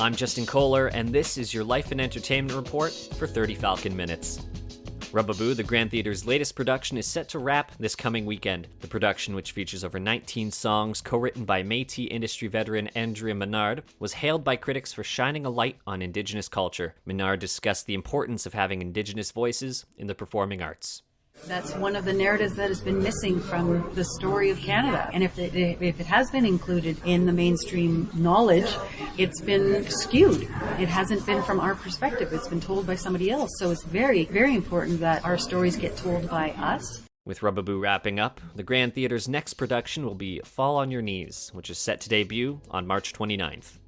I'm Justin Koehler, and this is your Life and Entertainment Report for 30 Falcon Minutes. Rubaboo, the Grand Theatre's latest production, is set to wrap this coming weekend. The production, which features over 19 songs co-written by Métis industry veteran Andrea Menard, was hailed by critics for shining a light on Indigenous culture. Menard discussed the importance of having Indigenous voices in the performing arts. That's one of the narratives that has been missing from the story of Canada. And if it has been included in the mainstream knowledge, it's been skewed. It hasn't been from our perspective. It's been told by somebody else. So it's very, very important that our stories get told by us. With Rubaboo wrapping up, the Grand Theatre's next production will be Fall on Your Knees, which is set to debut on March 29th.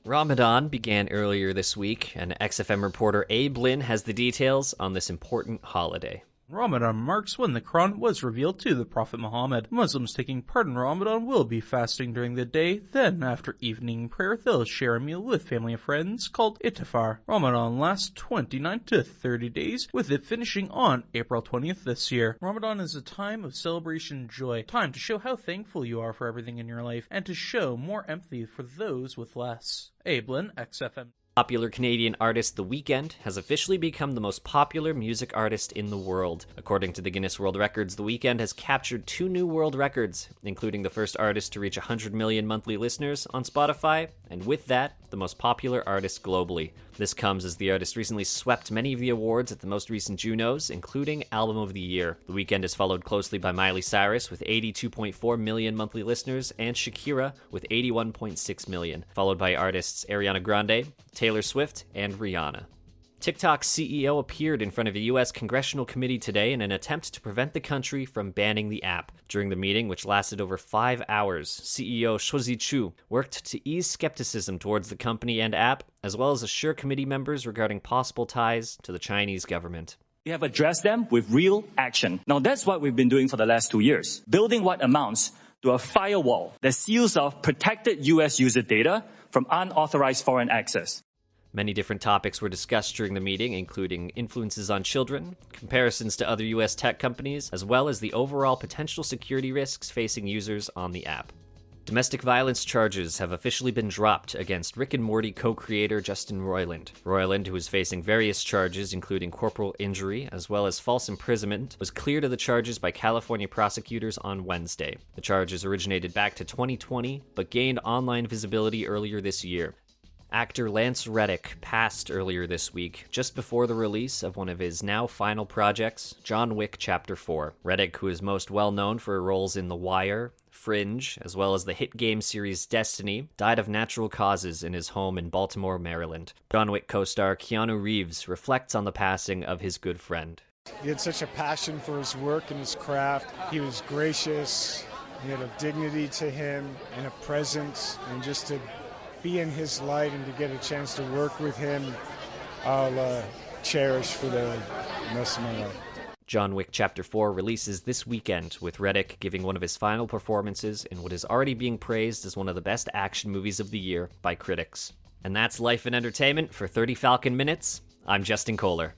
Ramadan began earlier this week, and XFM reporter Abe Lynn has the details on this important holiday. Ramadan marks when the Quran was revealed to the Prophet Muhammad. Muslims taking part in Ramadan will be fasting during the day, then after evening prayer they'll share a meal with family and friends called Itafar. Ramadan lasts 29 to 30 days, with it finishing on April 20th this year. Ramadan is a time of celebration and joy, time to show how thankful you are for everything in your life, and to show more empathy for those with less. Ablin, XFM. Popular Canadian artist The Weeknd has officially become the most popular music artist in the world. According to the Guinness World Records, The Weeknd has captured 2 new world records, including the first artist to reach 100 million monthly listeners on Spotify, and with that, the most popular artist globally. This comes as the artist recently swept many of the awards at the most recent Junos, including Album of the Year. The Weeknd is followed closely by Miley Cyrus with 82.4 million monthly listeners, and Shakira with 81.6 million, followed by artists Ariana Grande, Taylor Swift, and Rihanna. TikTok's CEO appeared in front of a U.S. congressional committee today in an attempt to prevent the country from banning the app. During the meeting, which lasted over 5 hours, CEO Shozi Chu worked to ease skepticism towards the company and app, as well as assure committee members regarding possible ties to the Chinese government. We have addressed them with real action. Now that's what we've been doing for the last 2 years, building what amounts to a firewall that seals off protected U.S. user data from unauthorized foreign access. Many different topics were discussed during the meeting, including influences on children, comparisons to other U.S. tech companies, as well as the overall potential security risks facing users on the app. Domestic violence charges have officially been dropped against Rick and Morty co-creator Justin Roiland. Roiland, who is facing various charges including corporal injury as well as false imprisonment, was cleared of the charges by California prosecutors on Wednesday. The charges originated back to 2020, but gained online visibility earlier this year. Actor Lance Reddick passed earlier this week, just before the release of one of his now final projects, John Wick Chapter 4. Reddick, who is most well known for roles in The Wire, Fringe, as well as the hit game series Destiny, died of natural causes in his home in Baltimore, Maryland. John Wick co-star Keanu Reeves reflects on the passing of his good friend. He had such a passion for his work and his craft. He was gracious, he had a dignity to him and a presence, and just to be in his light and to get a chance to work with him, I'll cherish for the rest of my life. John Wick Chapter 4 releases this weekend, with Reddick giving one of his final performances in what is already being praised as one of the best action movies of the year by critics. And that's Life and Entertainment for 30 Falcon Minutes. I'm Justin Koehler.